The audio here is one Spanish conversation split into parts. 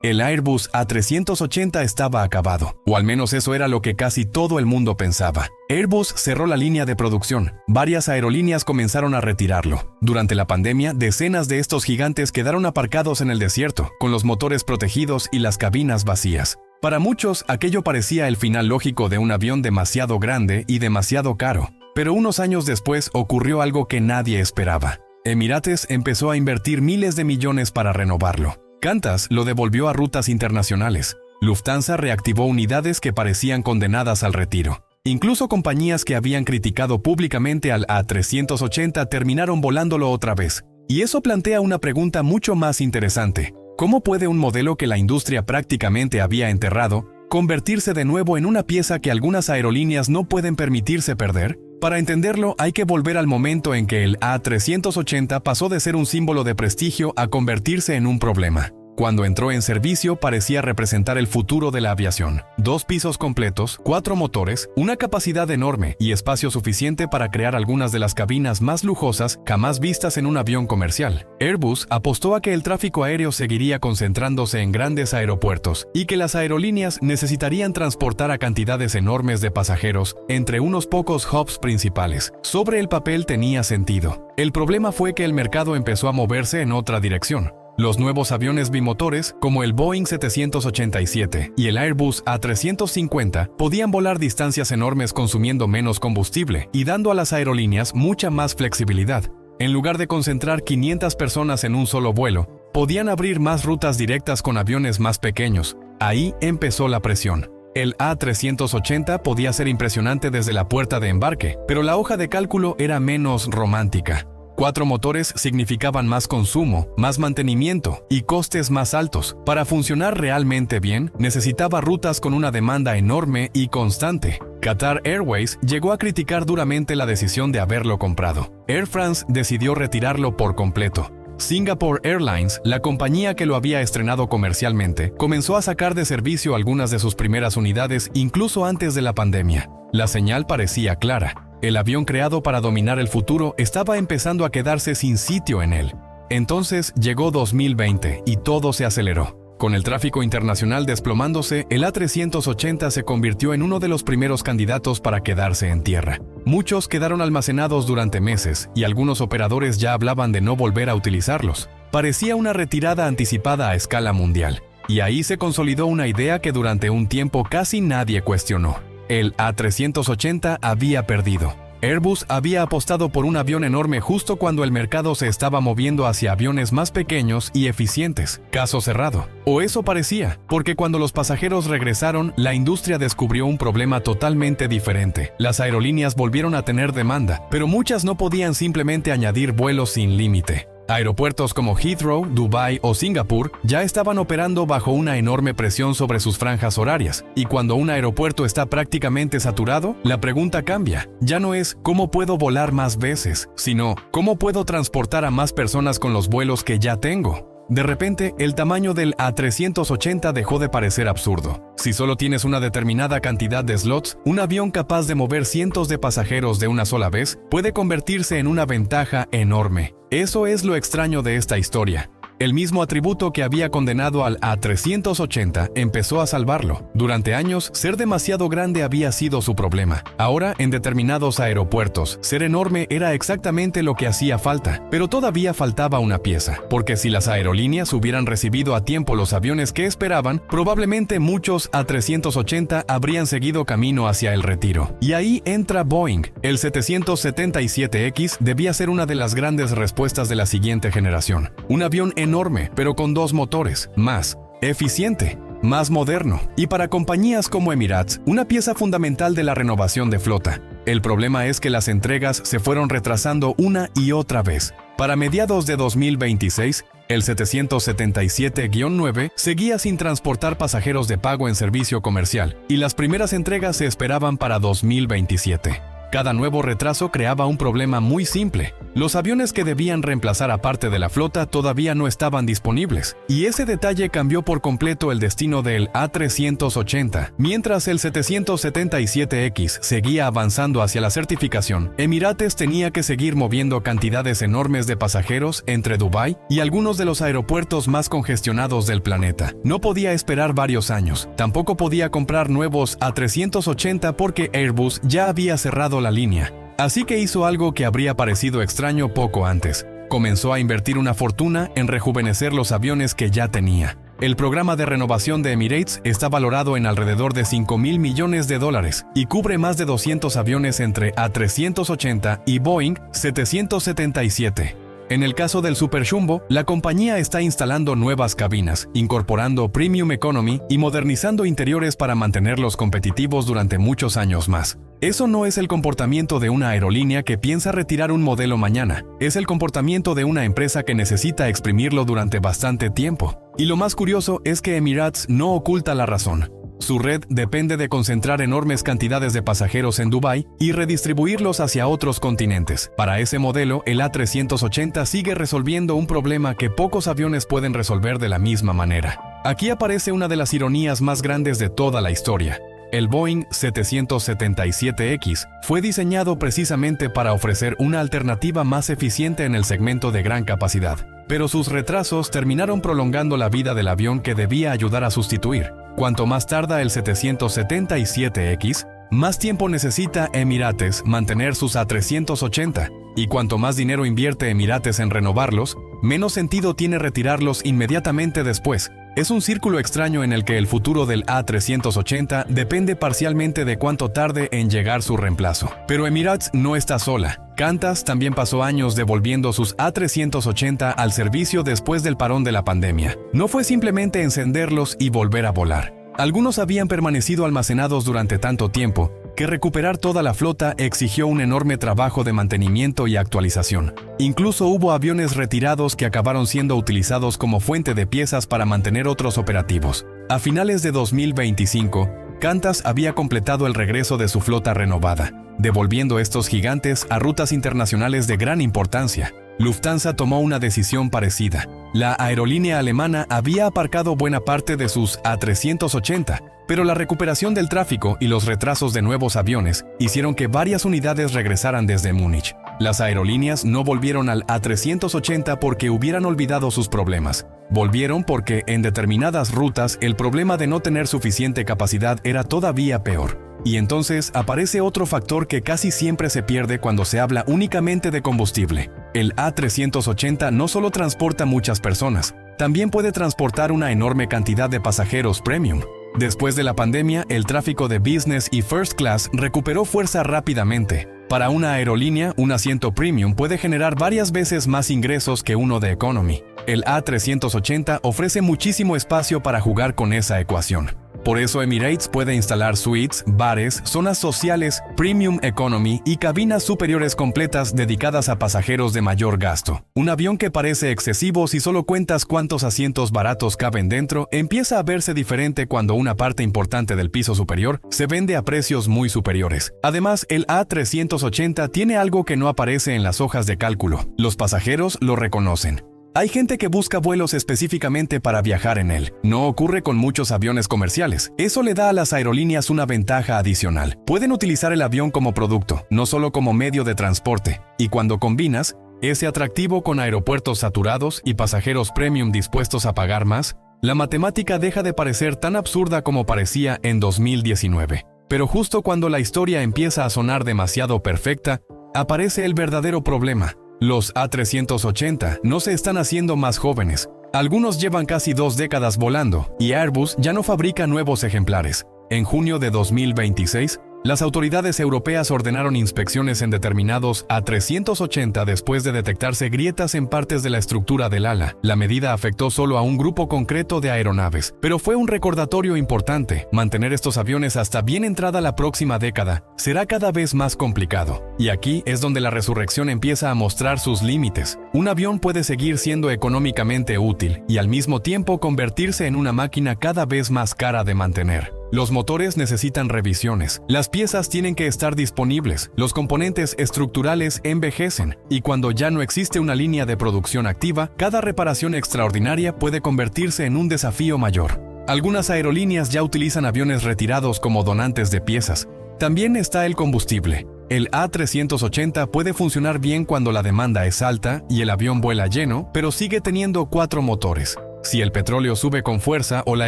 El Airbus A380 estaba acabado, o al menos eso era lo que casi todo el mundo pensaba. Airbus cerró la línea de producción. Varias aerolíneas comenzaron a retirarlo. Durante la pandemia, decenas de estos gigantes quedaron aparcados en el desierto, con los motores protegidos y las cabinas vacías. Para muchos, aquello parecía el final lógico de un avión demasiado grande y demasiado caro. Pero unos años después ocurrió algo que nadie esperaba. Emirates empezó a invertir miles de millones para renovarlo. Qantas lo devolvió a rutas internacionales. Lufthansa reactivó unidades que parecían condenadas al retiro. Incluso compañías que habían criticado públicamente al A380 terminaron volándolo otra vez. Y eso plantea una pregunta mucho más interesante. ¿Cómo puede un modelo que la industria prácticamente había enterrado convertirse de nuevo en una pieza que algunas aerolíneas no pueden permitirse perder? Para entenderlo, hay que volver al momento en que el A380 pasó de ser un símbolo de prestigio a convertirse en un problema. Cuando entró en servicio, parecía representar el futuro de la aviación. 2 pisos completos, 4 motores, una capacidad enorme y espacio suficiente para crear algunas de las cabinas más lujosas jamás vistas en un avión comercial. Airbus apostó a que el tráfico aéreo seguiría concentrándose en grandes aeropuertos y que las aerolíneas necesitarían transportar a cantidades enormes de pasajeros entre unos pocos hubs principales. Sobre el papel tenía sentido. El problema fue que el mercado empezó a moverse en otra dirección. Los nuevos aviones bimotores, como el Boeing 787 y el Airbus A350, podían volar distancias enormes consumiendo menos combustible y dando a las aerolíneas mucha más flexibilidad. En lugar de concentrar 500 personas en un solo vuelo, podían abrir más rutas directas con aviones más pequeños. Ahí empezó la presión. El A380 podía ser impresionante desde la puerta de embarque, pero la hoja de cálculo era menos romántica. 4 motores significaban más consumo, más mantenimiento y costes más altos. Para funcionar realmente bien, necesitaba rutas con una demanda enorme y constante. Qatar Airways llegó a criticar duramente la decisión de haberlo comprado. Air France decidió retirarlo por completo. Singapore Airlines, la compañía que lo había estrenado comercialmente, comenzó a sacar de servicio algunas de sus primeras unidades incluso antes de la pandemia. La señal parecía clara. El avión creado para dominar el futuro estaba empezando a quedarse sin sitio en él. Entonces llegó 2020 y todo se aceleró. Con el tráfico internacional desplomándose, el A380 se convirtió en uno de los primeros candidatos para quedarse en tierra. Muchos quedaron almacenados durante meses y algunos operadores ya hablaban de no volver a utilizarlos. Parecía una retirada anticipada a escala mundial. Y ahí se consolidó una idea que durante un tiempo casi nadie cuestionó. El A380 había perdido. Airbus había apostado por un avión enorme justo cuando el mercado se estaba moviendo hacia aviones más pequeños y eficientes. Caso cerrado. O eso parecía, porque cuando los pasajeros regresaron, la industria descubrió un problema totalmente diferente. Las aerolíneas volvieron a tener demanda, pero muchas no podían simplemente añadir vuelos sin límite. Aeropuertos como Heathrow, Dubái o Singapur ya estaban operando bajo una enorme presión sobre sus franjas horarias, y cuando un aeropuerto está prácticamente saturado, la pregunta cambia. Ya no es ¿cómo puedo volar más veces?, sino ¿cómo puedo transportar a más personas con los vuelos que ya tengo? De repente, el tamaño del A380 dejó de parecer absurdo. Si solo tienes una determinada cantidad de slots, un avión capaz de mover cientos de pasajeros de una sola vez puede convertirse en una ventaja enorme. Eso es lo extraño de esta historia. El mismo atributo que había condenado al A380 empezó a salvarlo. Durante años, ser demasiado grande había sido su problema. Ahora, en determinados aeropuertos, ser enorme era exactamente lo que hacía falta. Pero todavía faltaba una pieza, porque si las aerolíneas hubieran recibido a tiempo los aviones que esperaban, probablemente muchos A380 habrían seguido camino hacia el retiro. Y ahí entra Boeing. El 777X debía ser una de las grandes respuestas de la siguiente generación. Un avión enorme, pero con 2 motores, más eficiente, más moderno, y para compañías como Emirates, una pieza fundamental de la renovación de flota. El problema es que las entregas se fueron retrasando una y otra vez. Para mediados de 2026, el 777-9 seguía sin transportar pasajeros de pago en servicio comercial, y las primeras entregas se esperaban para 2027. Cada nuevo retraso creaba un problema muy simple. Los aviones que debían reemplazar a parte de la flota todavía no estaban disponibles, y ese detalle cambió por completo el destino del A380. Mientras el 777X seguía avanzando hacia la certificación, Emirates tenía que seguir moviendo cantidades enormes de pasajeros entre Dubái y algunos de los aeropuertos más congestionados del planeta. No podía esperar varios años. Tampoco podía comprar nuevos A380 porque Airbus ya había cerrado la línea. Así que hizo algo que habría parecido extraño poco antes. Comenzó a invertir una fortuna en rejuvenecer los aviones que ya tenía. El programa de renovación de Emirates está valorado en alrededor de $5.000 millones y cubre más de 200 aviones entre A380 y Boeing 777. En el caso del Super Jumbo, la compañía está instalando nuevas cabinas, incorporando Premium Economy y modernizando interiores para mantenerlos competitivos durante muchos años más. Eso no es el comportamiento de una aerolínea que piensa retirar un modelo mañana, es el comportamiento de una empresa que necesita exprimirlo durante bastante tiempo. Y lo más curioso es que Emirates no oculta la razón. Su red depende de concentrar enormes cantidades de pasajeros en Dubái y redistribuirlos hacia otros continentes. Para ese modelo, el A380 sigue resolviendo un problema que pocos aviones pueden resolver de la misma manera. Aquí aparece una de las ironías más grandes de toda la historia. El Boeing 777X fue diseñado precisamente para ofrecer una alternativa más eficiente en el segmento de gran capacidad, pero sus retrasos terminaron prolongando la vida del avión que debía ayudar a sustituir. Cuanto más tarda el 777X, más tiempo necesita Emirates mantener sus A380, y cuanto más dinero invierte Emirates en renovarlos, menos sentido tiene retirarlos inmediatamente después. Es un círculo extraño en el que el futuro del A380 depende parcialmente de cuánto tarde en llegar su reemplazo. Pero Emirates no está sola. Qantas también pasó años devolviendo sus A380 al servicio después del parón de la pandemia. No fue simplemente encenderlos y volver a volar. Algunos habían permanecido almacenados durante tanto tiempo que recuperar toda la flota exigió un enorme trabajo de mantenimiento y actualización. Incluso hubo aviones retirados que acabaron siendo utilizados como fuente de piezas para mantener otros operativos. A finales de 2025, Qantas había completado el regreso de su flota renovada, devolviendo estos gigantes a rutas internacionales de gran importancia. Lufthansa tomó una decisión parecida. La aerolínea alemana había aparcado buena parte de sus A380, pero la recuperación del tráfico y los retrasos de nuevos aviones hicieron que varias unidades regresaran desde Múnich. Las aerolíneas no volvieron al A380 porque hubieran olvidado sus problemas. Volvieron porque en determinadas rutas el problema de no tener suficiente capacidad era todavía peor. Y entonces aparece otro factor que casi siempre se pierde cuando se habla únicamente de combustible. El A380 no solo transporta muchas personas, también puede transportar una enorme cantidad de pasajeros premium. Después de la pandemia, el tráfico de business y first class recuperó fuerza rápidamente. Para una aerolínea, un asiento premium puede generar varias veces más ingresos que uno de economy. El A380 ofrece muchísimo espacio para jugar con esa ecuación. Por eso Emirates puede instalar suites, bares, zonas sociales, premium economy y cabinas superiores completas dedicadas a pasajeros de mayor gasto. Un avión que parece excesivo si solo cuentas cuántos asientos baratos caben dentro, empieza a verse diferente cuando una parte importante del piso superior se vende a precios muy superiores. Además, el A380 tiene algo que no aparece en las hojas de cálculo. Los pasajeros lo reconocen. Hay gente que busca vuelos específicamente para viajar en él. No ocurre con muchos aviones comerciales. Eso le da a las aerolíneas una ventaja adicional. Pueden utilizar el avión como producto, no solo como medio de transporte. Y cuando combinas ese atractivo con aeropuertos saturados y pasajeros premium dispuestos a pagar más, la matemática deja de parecer tan absurda como parecía en 2019. Pero justo cuando la historia empieza a sonar demasiado perfecta, aparece el verdadero problema. Los A380 no se están haciendo más jóvenes. Algunos llevan casi 2 décadas volando y Airbus ya no fabrica nuevos ejemplares. En junio de 2026, las autoridades europeas ordenaron inspecciones en determinados A380 después de detectarse grietas en partes de la estructura del ala. La medida afectó solo a un grupo concreto de aeronaves, pero fue un recordatorio importante. Mantener estos aviones hasta bien entrada la próxima década será cada vez más complicado. Y aquí es donde la resurrección empieza a mostrar sus límites. Un avión puede seguir siendo económicamente útil y al mismo tiempo convertirse en una máquina cada vez más cara de mantener. Los motores necesitan revisiones, las piezas tienen que estar disponibles, los componentes estructurales envejecen, y cuando ya no existe una línea de producción activa, cada reparación extraordinaria puede convertirse en un desafío mayor. Algunas aerolíneas ya utilizan aviones retirados como donantes de piezas. También está el combustible. El A380 puede funcionar bien cuando la demanda es alta y el avión vuela lleno, pero sigue teniendo 4 motores. Si el petróleo sube con fuerza o la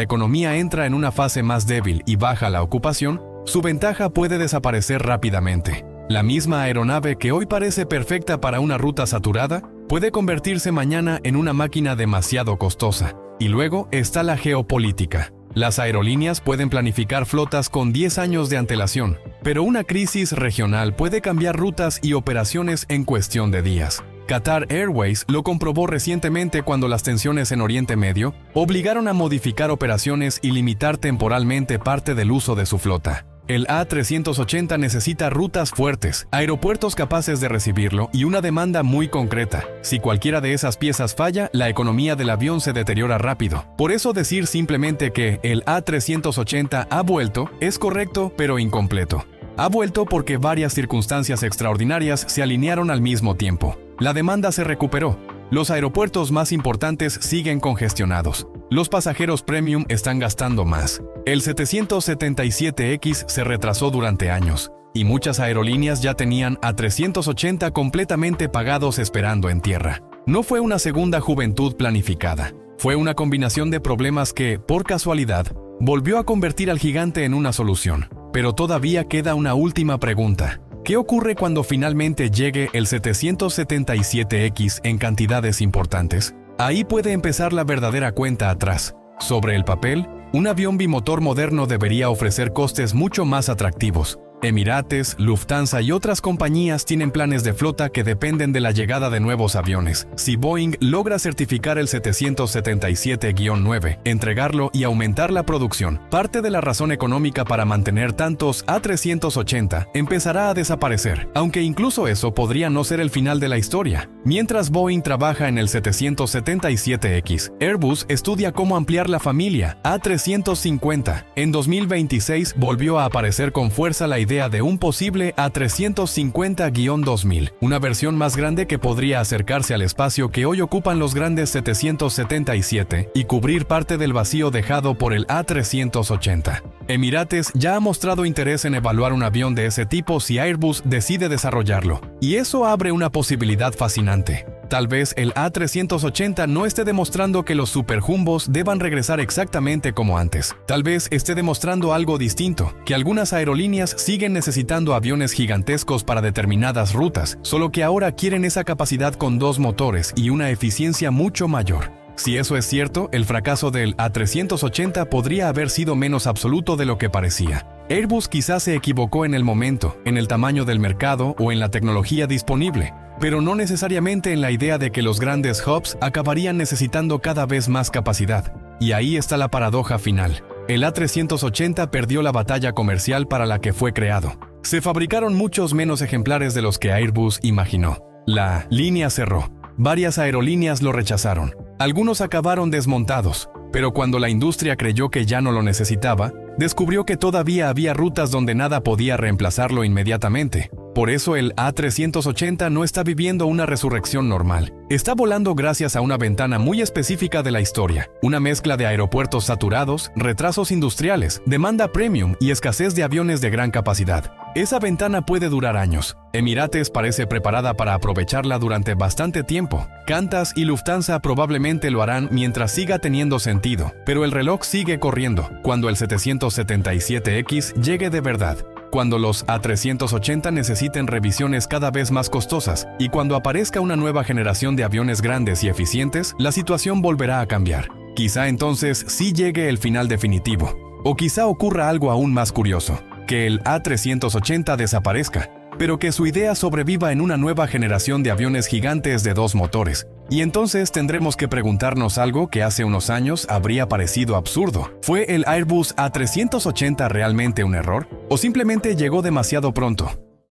economía entra en una fase más débil y baja la ocupación, su ventaja puede desaparecer rápidamente. La misma aeronave que hoy parece perfecta para una ruta saturada, puede convertirse mañana en una máquina demasiado costosa. Y luego está la geopolítica. Las aerolíneas pueden planificar flotas con 10 años de antelación, pero una crisis regional puede cambiar rutas y operaciones en cuestión de días. Qatar Airways lo comprobó recientemente cuando las tensiones en Oriente Medio obligaron a modificar operaciones y limitar temporalmente parte del uso de su flota. El A380 necesita rutas fuertes, aeropuertos capaces de recibirlo y una demanda muy concreta. Si cualquiera de esas piezas falla, la economía del avión se deteriora rápido. Por eso decir simplemente que el A380 ha vuelto es correcto pero incompleto. Ha vuelto porque varias circunstancias extraordinarias se alinearon al mismo tiempo. La demanda se recuperó. Los aeropuertos más importantes siguen congestionados. Los pasajeros premium están gastando más. El 777X se retrasó durante años, y muchas aerolíneas ya tenían A380 completamente pagados esperando en tierra. No fue una segunda juventud planificada. Fue una combinación de problemas que, por casualidad, volvió a convertir al gigante en una solución. Pero todavía queda una última pregunta. ¿Qué ocurre cuando finalmente llegue el 777X en cantidades importantes? Ahí puede empezar la verdadera cuenta atrás. Sobre el papel, un avión bimotor moderno debería ofrecer costes mucho más atractivos. Emirates, Lufthansa y otras compañías tienen planes de flota que dependen de la llegada de nuevos aviones. Si Boeing logra certificar el 777-9, entregarlo y aumentar la producción, parte de la razón económica para mantener tantos A380 empezará a desaparecer, aunque incluso eso podría no ser el final de la historia. Mientras Boeing trabaja en el 777X, Airbus estudia cómo ampliar la familia A350. En 2026 volvió a aparecer con fuerza la idea de un posible A350-2000, una versión más grande que podría acercarse al espacio que hoy ocupan los grandes 777 y cubrir parte del vacío dejado por el A380. Emirates ya ha mostrado interés en evaluar un avión de ese tipo si Airbus decide desarrollarlo, y eso abre una posibilidad fascinante. Tal vez el A380 no esté demostrando que los superjumbos deban regresar exactamente como antes. Tal vez esté demostrando algo distinto, que algunas aerolíneas siguen necesitando aviones gigantescos para determinadas rutas, solo que ahora quieren esa capacidad con 2 motores y una eficiencia mucho mayor. Si eso es cierto, el fracaso del A380 podría haber sido menos absoluto de lo que parecía. Airbus quizás se equivocó en el momento, en el tamaño del mercado o en la tecnología disponible, pero no necesariamente en la idea de que los grandes hubs acabarían necesitando cada vez más capacidad. Y ahí está la paradoja final. El A380 perdió la batalla comercial para la que fue creado. Se fabricaron muchos menos ejemplares de los que Airbus imaginó. La línea cerró. Varias aerolíneas lo rechazaron. Algunos acabaron desmontados, pero cuando la industria creyó que ya no lo necesitaba, descubrió que todavía había rutas donde nada podía reemplazarlo inmediatamente. Por eso el A380 no está viviendo una resurrección normal. Está volando gracias a una ventana muy específica de la historia, una mezcla de aeropuertos saturados, retrasos industriales, demanda premium y escasez de aviones de gran capacidad. Esa ventana puede durar años. Emirates parece preparada para aprovecharla durante bastante tiempo. Qantas y Lufthansa probablemente lo harán mientras siga teniendo sentido, pero el reloj sigue corriendo cuando el 777X llegue de verdad, cuando los A380 necesiten revisiones cada vez más costosas y cuando aparezca una nueva generación de aviones grandes y eficientes, la situación volverá a cambiar. Quizá entonces sí llegue el final definitivo, o quizá ocurra algo aún más curioso, que el A380 desaparezca, pero que su idea sobreviva en una nueva generación de aviones gigantes de 2 motores. Y entonces tendremos que preguntarnos algo que hace unos años habría parecido absurdo. ¿Fue el Airbus A380 realmente un error? ¿O simplemente llegó demasiado pronto?